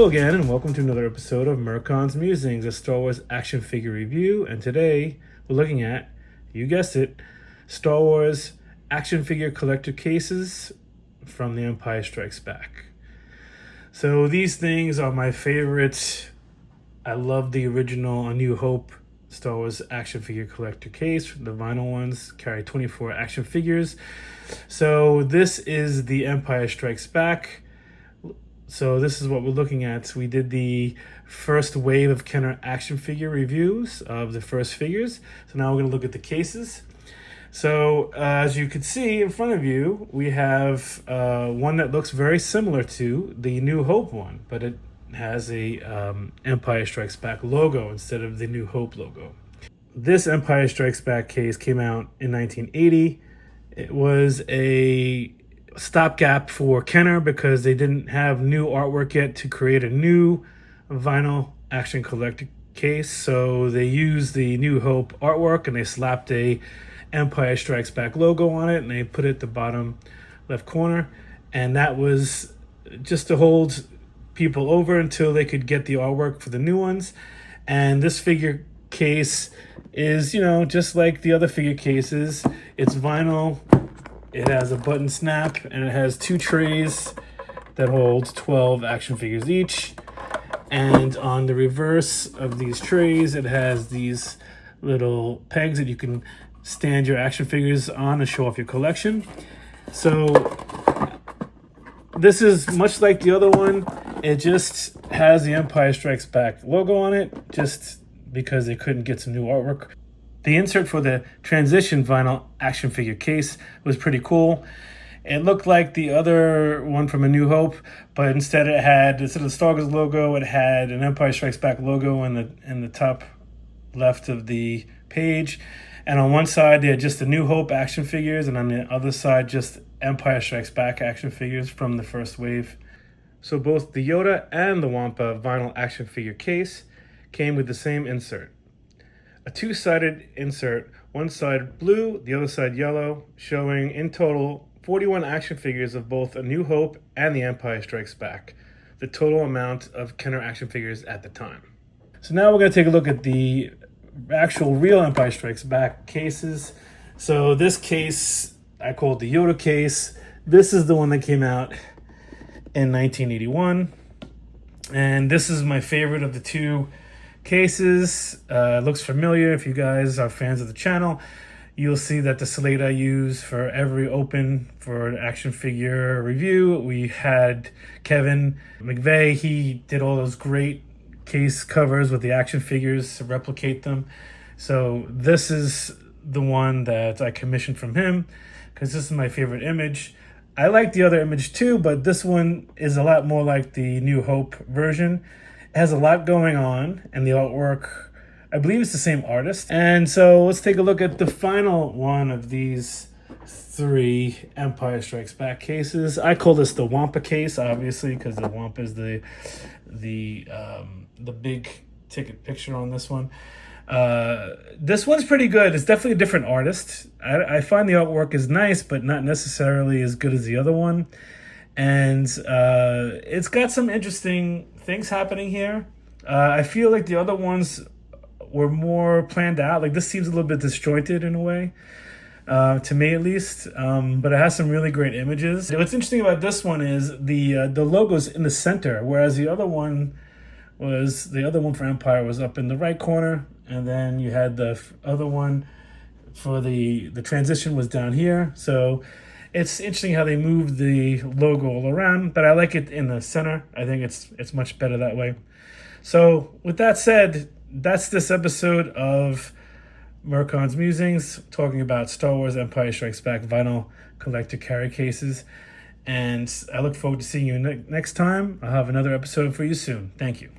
Hello again, and welcome to another episode of Merkon's Musings, a Star Wars action figure review. And today we're looking at, you guessed it, Star Wars action figure collector cases from The Empire Strikes Back. So these things are my favorite. I love the original A New Hope Star Wars action figure collector case. The vinyl ones carry 24 action figures. So this is The Empire Strikes Back. So this is what we're looking at. We did the first wave of Kenner action figure reviews of the first figures. So now we're going to look at the cases. So as you can see in front of you, we have one that looks very similar to the New Hope one, but it has a Empire Strikes Back logo instead of the New Hope logo. This Empire Strikes Back case came out in 1980. It was a stopgap for Kenner because they didn't have new artwork yet to create a new vinyl action collector case. So they used the New Hope artwork and they slapped a Empire Strikes Back logo on it and they put it at the bottom left corner. And that was just to hold people over until they could get the artwork for the new ones. And this figure case is, just like the other figure cases. It's vinyl. It has a button snap, and it has two trays that hold 12 action figures each. And on the reverse of these trays, it has these little pegs that you can stand your action figures on and show off your collection. So this is much like the other one. It just has the Empire Strikes Back logo on it, just because they couldn't get some new artwork. The insert for the transition vinyl action figure case was pretty cool. It looked like the other one from A New Hope, but instead of the Star Wars logo, it had an Empire Strikes Back logo in the top left of the page. And on one side, they had just the New Hope action figures, and on the other side, just Empire Strikes Back action figures from the first wave. So both the Yoda and the Wampa vinyl action figure case came with the same insert. A two-sided insert, one side blue, the other side yellow, showing in total 41 action figures of both A New Hope and The Empire Strikes Back, the total amount of Kenner action figures at the time. So now we're going to take a look at the actual real Empire Strikes Back cases. So this case, I call it the Yoda case. This is the one that came out in 1981. And this is my favorite of the two cases. Looks familiar. If you guys are fans of the channel, you'll see that the slate I use for every open for an action figure review, we had Kevin McVeigh. He did all those great case covers with the action figures to replicate them. So this is the one that I commissioned from him because this is my favorite image. I like the other image too, but this one is a lot more like the New Hope version. It has a lot going on, and the artwork, I believe it's the same artist. And so let's take a look at the final one of these three Empire Strikes Back cases. I call this the Wampa case, obviously, because the Wampa is the big ticket picture on this one. This one's pretty good. It's definitely a different artist. I find the artwork is nice, but not necessarily as good as the other one. And it's got some interesting things happening here. I feel like the other ones were more planned out. Like this seems a little bit disjointed in a way, to me at least. But it has some really great images. What's interesting about this one is the logo's in the center, whereas the other one for Empire was up in the right corner, and then you had the other one for the transition was down here. So it's interesting how they moved the logo all around, but I like it in the center. I think it's much better that way. So with that said, that's this episode of Merkon's Musings, talking about Star Wars Empire Strikes Back vinyl collector carry cases. And I look forward to seeing you next time. I'll have another episode for you soon. Thank you.